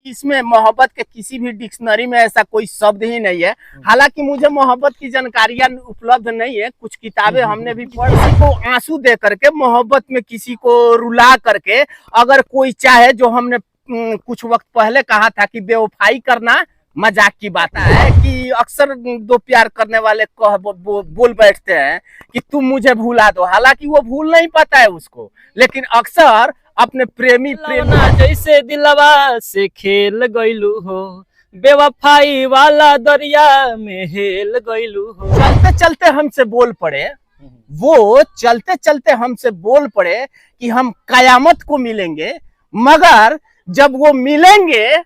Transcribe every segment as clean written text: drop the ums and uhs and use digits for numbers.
इसमें मोहब्बत के किसी भी डिक्शनरी में ऐसा कोई शब्द ही नहीं है। हालांकि मुझे मोहब्बत की जानकारियां उपलब्ध नहीं है, कुछ किताबें हमने भी पढ़ी। किसी को आंसू दे करके, मोहब्बत में किसी को रुला करके अगर कोई चाहे, जो हमने कुछ वक्त पहले कहा था कि बेवफाई करना मजाक की बात है, कि अक्सर दो प्यार करने वाले बोल बैठते हैं कि तुम मुझे भुला दो, हालांकि वो भूल नहीं पाता है उसको, लेकिन अक्सर अपने प्रेमी जैसे दिलवा से खेल गईलू हो, बेवफाई वाला दरिया में हेल गईलू हो। चलते चलते हमसे बोल पड़े, वो चलते चलते हमसे बोल पड़े कि हम कयामत को मिलेंगे, मगर जब वो मिलेंगे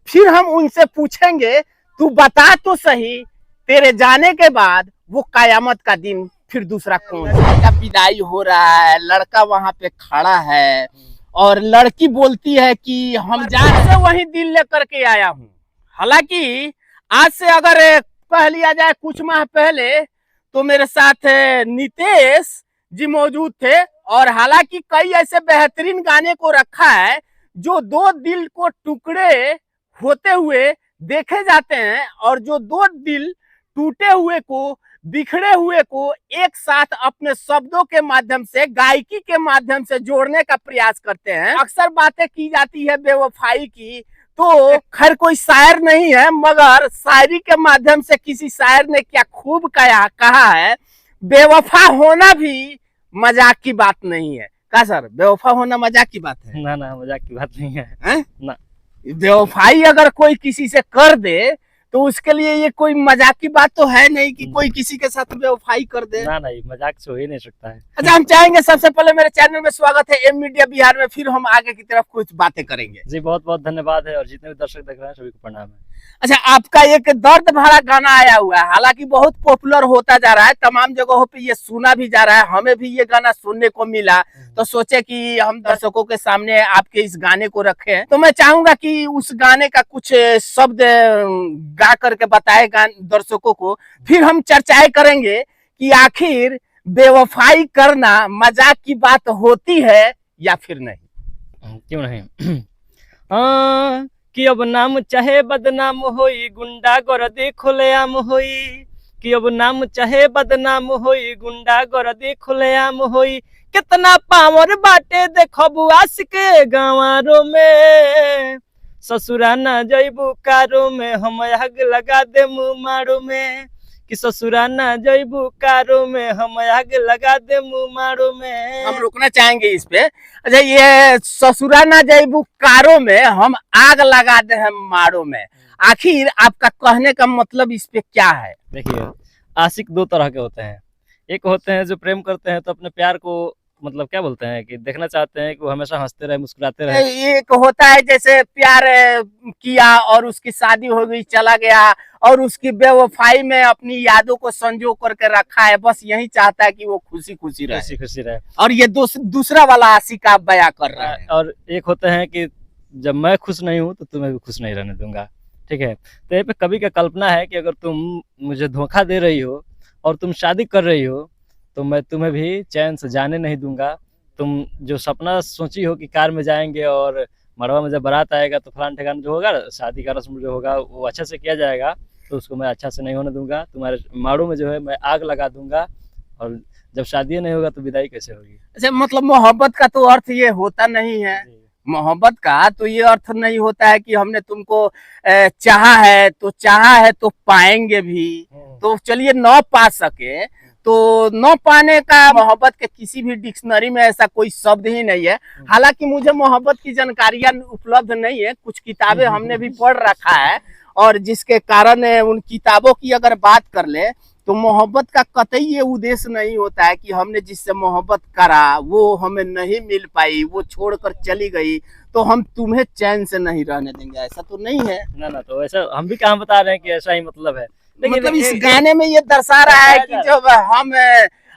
फिर हम उनसे पूछेंगे तू बता तो सही, तेरे जाने के बाद वो कयामत का दिन फिर दूसरा कौन सा। विदाई हो रहा है, लड़का वहां पे खड़ा है और लड़की बोलती है कि हम जान से वही दिल लेकर के आया हूँ। हालांकि आज से अगर कह लिया जाए कुछ माह पहले तो मेरे साथ नितेश जी मौजूद थे, और हालांकि कई ऐसे बेहतरीन गाने को रखा है जो दो दिल को टुकड़े होते हुए देखे जाते हैं, और जो दो दिल टूटे हुए को, बिखरे हुए को एक साथ अपने शब्दों के माध्यम से, गायकी के माध्यम से जोड़ने का प्रयास करते हैं। अक्सर बातें की जाती है बेवफाई की, तो खैर कोई शायर नहीं है, मगर शायरी के माध्यम से किसी शायर ने क्या खूब कहा है, बेवफा होना भी मजाक की बात नहीं है। क्या सर, बेवफा होना मजाक की बात है? ना मजाक की बात नहीं है ना। बेवफाई अगर कोई किसी से कर दे तो उसके लिए ये कोई मजाक की बात तो है नहीं कि कोई किसी के साथ बेवफाई कर दे। ना मजाक से हो ही नहीं सकता है। अच्छा, हम चाहेंगे सबसे पहले मेरे चैनल में स्वागत है एम मीडिया बिहार में, फिर हम आगे की तरफ कुछ बातें करेंगे। जी बहुत बहुत धन्यवाद है, और जितने भी दर्शक देख रहे हैं सभी को प्रणाम है। अच्छा, आपका एक दर्द भरा गाना आया हुआ है, हालांकि बहुत पॉपुलर होता जा रहा है, तमाम जगहों पे ये सुना भी जा रहा है, हमें भी ये गाना सुनने को मिला, तो सोचे कि हम दर्शकों के सामने आपके इस गाने को रखें। तो मैं चाहूंगा कि उस गाने का कुछ शब्द गा करके बताए दर्शकों को, फिर हम चर्चाएं करेंगे कि आखिर बेवफाई करना मजाक की बात होती है या फिर नहीं। क्यों नहीं। कि अब नाम चाहे बदनाम होई, गुंडा गर्दी खुलेआम होई, कि अब नाम चाहे बदनाम होई, गुंडा गर्दी खुलेआम होई। कितना पावर बाटे देखो बुआस के गंवारों में, ससुरा ना जइबू कारो में, हम आग लगा दे मुँह मारो में, कि ससुरा ना जइबू कारो में, हम आग लगा दे मुँह मारो में। हम रुकना चाहेंगे इस पे। अच्छा, ये ससुरा ना जइबू कारो में, हम आग लगा दे हम मारो में, आखिर आपका कहने का मतलब इस पे क्या है? देखिए, आशिक दो तरह के होते हैं। एक होते हैं जो प्रेम करते हैं तो अपने प्यार को मतलब क्या बोलते हैं कि देखना चाहते हैं कि वो हमेशा हंसते रहे, मुस्कुराते रहे। एक होता है जैसे प्यार किया और उसकी शादी हो गई, चला गया, और उसकी बेवफाई में अपनी यादों को संजो करके रखा है, बस यही चाहता है कि वो खुशी खुशी रहे। और ये दूसरा वाला आशिक आप बयां कर रहे हैं। और एक होते हैं कि जब मैं खुश नहीं हूँ तो तुम्हें भी खुश नहीं रहने दूंगा। ठीक है, तो ये पे कवि का कल्पना है कि अगर तुम मुझे धोखा दे रही हो और तुम शादी कर रही हो तो मैं तुम्हें भी चैन से जाने नहीं दूंगा। तुम जो सपना सोची हो कि कार में जाएंगे और मरवा में जब बारात आएगा तो फलान ठिकाना जो होगा, शादी का रस्म जो होगा वो अच्छे से किया जाएगा, तो उसको मैं अच्छा से नहीं होने दूंगा। तुम्हारे माड़ों में जो है मैं आग लगा दूंगा, और जब शादी नहीं होगा तो विदाई कैसे होगी। अच्छा, मतलब मोहब्बत का तो अर्थ ये होता नहीं है, मोहब्बत का तो ये अर्थ नहीं होता है कि हमने तुमको चाहा है तो पाएंगे भी। तो चलिए, न पा सके तो न पाने का मोहब्बत के किसी भी डिक्शनरी में ऐसा कोई शब्द ही नहीं है। हालांकि मुझे मोहब्बत की जानकारियां उपलब्ध नहीं है, कुछ किताबें हमने भी पढ़ रखा है, और जिसके कारण उन किताबों की अगर बात कर ले तो मोहब्बत का कतई ये उद्देश्य नहीं होता है कि हमने जिससे मोहब्बत करा वो हमें नहीं मिल पाई, वो छोड़कर चली गई तो हम तुम्हें चैन से नहीं रहने देंगे, ऐसा तो नहीं है ना। तो ऐसा हम भी कहाँ बता रहे हैं कि ऐसा ही मतलब है, लेकिन मतलब इस गाने में ये दर्शा रहा है कि जब हम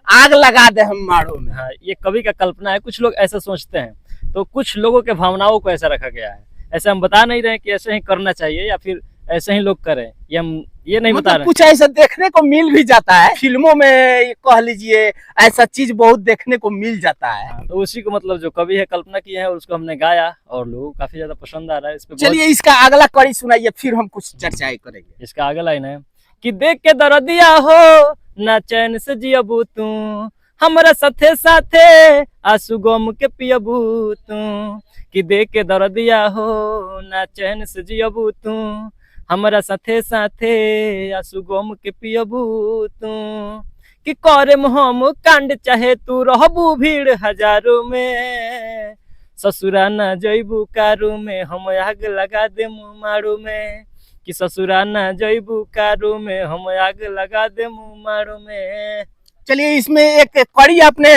आग लगा दे हम मारो में। हाँ, ये कवि का कल्पना है, कुछ लोग ऐसा सोचते हैं, तो कुछ लोगों के भावनाओं को ऐसा रखा गया है। ऐसे हम बता नहीं रहे कि ऐसे ही करना चाहिए या फिर ऐसे ही लोग करें, ये नहीं बता मतलब रहे। कुछ ऐसा देखने को मिल भी जाता है फिल्मों में, कह लीजिए ऐसा चीज बहुत देखने को मिल जाता है। हाँ, तो उसी को मतलब जो कवि है कल्पना की है और उसको हमने गाया और लोगों को काफी ज्यादा पसंद आ रहा है। इस पे चलिए इसका अगला कड़ी सुनाइए, फिर हम कुछ चर्चाएं करेंगे। इसका आगे लाइन है कि देख के दर्दिया हो ना चैन से जियबू तू, हमरा साथे साथे आंसू गम के पियबू तू, कि देख के दर्दिया हो ना चैन से जियबू तू, हमरा साथे साथे आंसू गम के पियबू तू, कि करे हम कांड चाहे तू रहबू भीड़ हजारों में, ससुरा ना जइबू कारू में हम आग लगा दे मारू में, कि ससुरा ना जइबू कारू में हम आग लगा दे मारू में। चलिए इसमें एक कड़ी आपने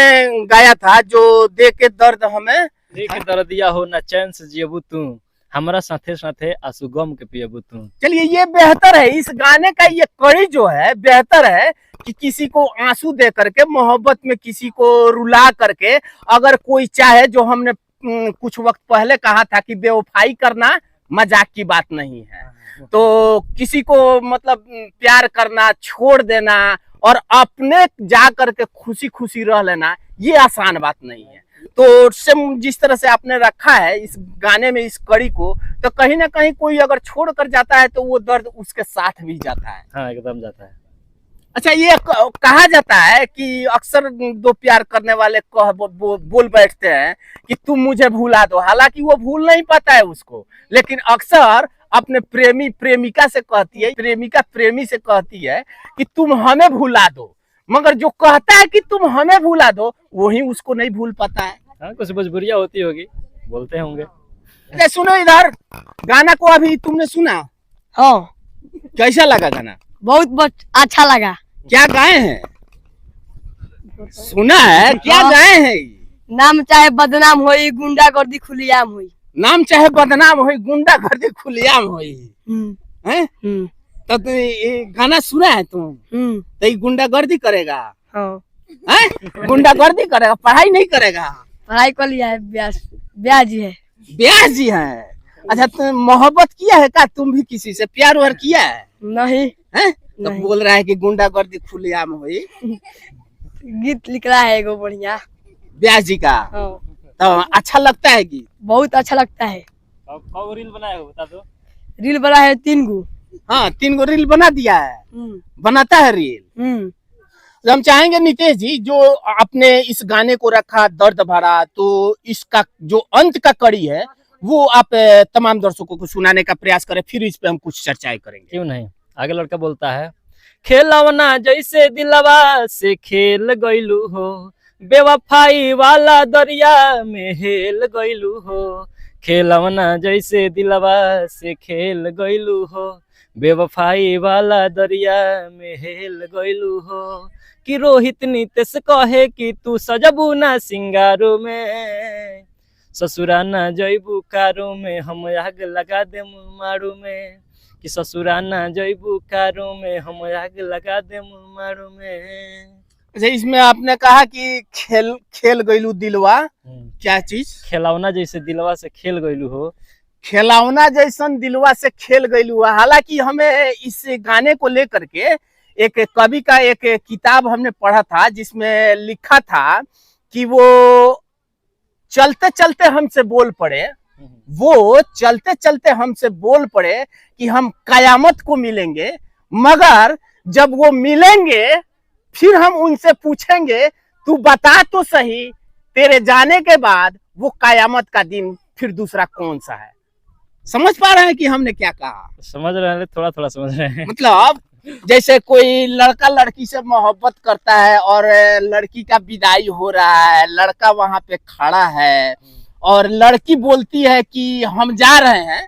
गाया था जो देख के दर्द हमें, देख के दर्दिया हो ना चैन से जियबू तू, हमारा साथे साथे आंसू गम के पियबू तू। चलिए ये बेहतर है, इस गाने का ये कड़ी जो है बेहतर है कि किसी को आंसू दे करके, मोहब्बत में किसी को रुला करके, अगर कोई चाहे, जो हमने कुछ वक्त पहले कहा था कि बेवफाई करना मजाक की बात नहीं है, तो किसी को मतलब प्यार करना, छोड़ देना और अपने जा करके खुशी खुशी रह लेना, ये आसान बात नहीं है। तो जिस तरह से आपने रखा है इस गाने में इस कड़ी को, तो कहीं ना कहीं कोई अगर छोड़ कर जाता है तो वो दर्द उसके साथ भी जाता है। हाँ एकदम जाता है। अच्छा, ये कहा जाता है कि अक्सर दो प्यार करने वाले बोल बैठते हैं कि तुम मुझे भुला दो, हालांकि वो भूल नहीं पाता है उसको, लेकिन अक्सर अपने प्रेमी प्रेमिका से कहती है, प्रेमिका प्रेमी से कहती है कि तुम हमें भुला दो, मगर जो कहता है कि तुम हमें भुला दो वही उसको नहीं भूल पाता है। हाँ कुछ मजबूरियां होती होगी, बोलते होंगे। सुनो इधर, गाना को अभी तुमने सुना? हाँ कैसा लगा गाना? बहुत अच्छा लगा। क्या गाए हैं? सुना है? क्या गाए हैं? नाम चाहे बदनाम होई गुंडागर्दी खुलेआम होई, नाम चाहे बदनाम होई गुंडागर्दी खुलेआम होई, हैं? तो ये गाना सुना है तुम? तो ये गुंडागर्दी करेगा? हाँ। हैं? गुंडागर्दी करेगा, पढ़ाई नहीं करेगा? पढ़ाई कर लिया है, ब्याह जी है। ब्याह जी है। अच्छा, तुम मोहब्बत किया है क्या? तुम भी किसी से प्यार व्यार किया है? नहीं हैं? तो बोल रहा है कि गुंडागर्दी खुलेआम हुई। गीत लिख रहा है एगो बढ़िया ब्याह जी का। हाँ। तो अच्छा लगता है गीत? बहुत अच्छा लगता है। कब रील बनाए हो बता दो। रील बना है 3 गो। हाँ 3 गो रील बना दिया है, बनाता है रील। तो हम चाहेंगे नितेश जी, जो आपने इस गाने को रखा दर्द भरा, तो इसका जो अंत का कड़ी है वो आप तमाम दर्शकों को सुनाने का प्रयास करें, फिर इस पे हम कुछ चर्चाएं करेंगे। क्यों नहीं। आगे लड़का बोलता है, खेलवना जैसे दिलवा से खेल गइलू हो, बेवफाई वाला दरिया में हेल गइलू हो, खेलवना जैसे दिलवा से खेल गइलू हो, बेवफाई वाला दरिया में हेल गइलू हो, कि रोहित नीतेश कहे कि तू सजबू ना सिंगारो में, ससुरा ना जइबू कारो में हम आग लगा दे मारू में, कि ससुरा ना जइबू कारो में हम आग लगा दे मारू में। अच्छा, इसमें आपने कहा कि खेल गइलू दिलवा, क्या चीज? खिलौना जैसे दिलवा से खेल गइलू हो। खिलौना जैसन दिलवा से खेल गइलू। हालांकि हमें इस गाने को लेकर के एक कवि का एक किताब हमने पढ़ा था जिसमें लिखा था कि वो चलते चलते हमसे बोल पड़े, वो चलते चलते हमसे बोल पड़े कि हम कयामत को मिलेंगे, मगर जब वो मिलेंगे फिर हम उनसे पूछेंगे तू बता तो सही तेरे जाने के बाद वो कयामत का दिन फिर दूसरा कौन सा है। समझ पा रहे हैं कि हमने क्या कहा? समझ रहे हैं, थोड़ा थोड़ा समझ रहे हैं। मतलब जैसे कोई लड़का लड़की से मोहब्बत करता है और लड़की का विदाई हो रहा है, लड़का वहां पे खड़ा है और लड़की बोलती है कि हम जा रहे हैं,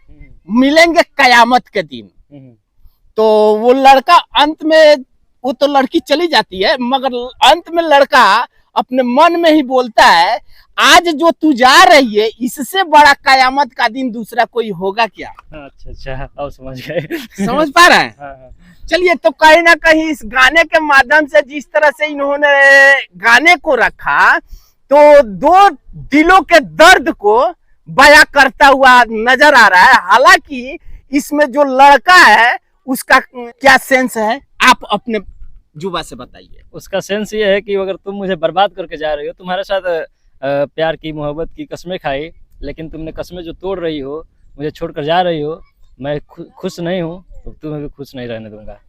मिलेंगे कयामत के दिन। तो वो लड़का अंत में, वो तो लड़की चली जाती है मगर अंत में लड़का अपने मन में ही बोलता है आज जो तू जा रही है इससे बड़ा कयामत का दिन दूसरा कोई होगा क्या। अच्छा अच्छा, अब समझ गए। समझ पा रहे हैं? चलिए, तो कहीं ना कहीं इस गाने के माध्यम से जिस तरह से इन्होंने गाने को रखा, तो दो दिलों के दर्द को बयां करता हुआ नजर आ रहा है। हालांकि इसमें जो लड़का है उसका क्या सेंस है, आप अपने जुबा से बताइए। उसका सेंस ये है कि अगर तुम मुझे बर्बाद करके जा रही हो, तुम्हारे साथ प्यार की मोहब्बत की कस्में खाई, लेकिन तुमने कस्में जो तोड़ रही हो, मुझे छोड़कर जा रही हो, मैं खुश नहीं हूँ, तो तुम्हें भी खुश नहीं रहने दूंगा।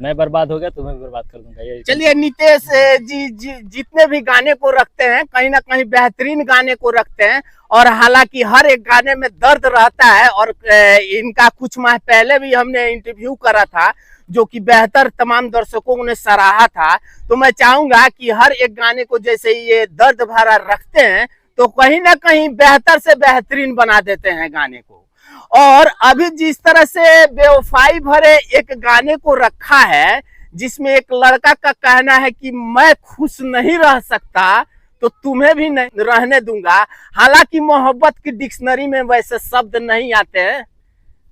मैं बर्बाद हो गया, तुम्हें भी बर्बाद कर दूंगा। ये चलिए नितेश जी जितने भी गाने को रखते हैं कहीं ना कहीं बेहतरीन गाने को रखते हैं, और हालांकि हर एक गाने में दर्द रहता है, और इनका कुछ माह पहले भी हमने इंटरव्यू करा था जो कि बेहतर तमाम दर्शकों ने सराहा था। तो मैं चाहूंगा कि हर एक गाने को जैसे ये दर्द भरा रखते हैं तो कहीं ना कहीं बेहतर से बेहतरीन बना देते हैं गाने को। और अभी जिस तरह से बेवफाई भरे एक गाने को रखा है जिसमें एक लड़का का कहना है कि मैं खुश नहीं रह सकता तो तुम्हें भी नहीं रहने दूंगा। हालांकि मोहब्बत की डिक्शनरी में वैसे शब्द नहीं आते हैं,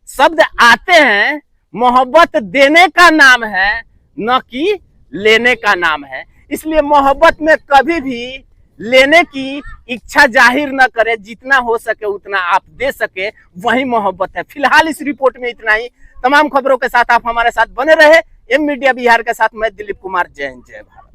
शब्द आते हैं, मोहब्बत देने का नाम है न कि लेने का नाम है। इसलिए मोहब्बत में कभी भी लेने की इच्छा जाहिर न करे, जितना हो सके उतना आप दे सके, वही मोहब्बत है। फिलहाल इस रिपोर्ट में इतना ही। तमाम खबरों के साथ आप हमारे साथ बने रहे। एम मीडिया बिहार के साथ मैं दिलीप कुमार। जय हिंद, जय भारत।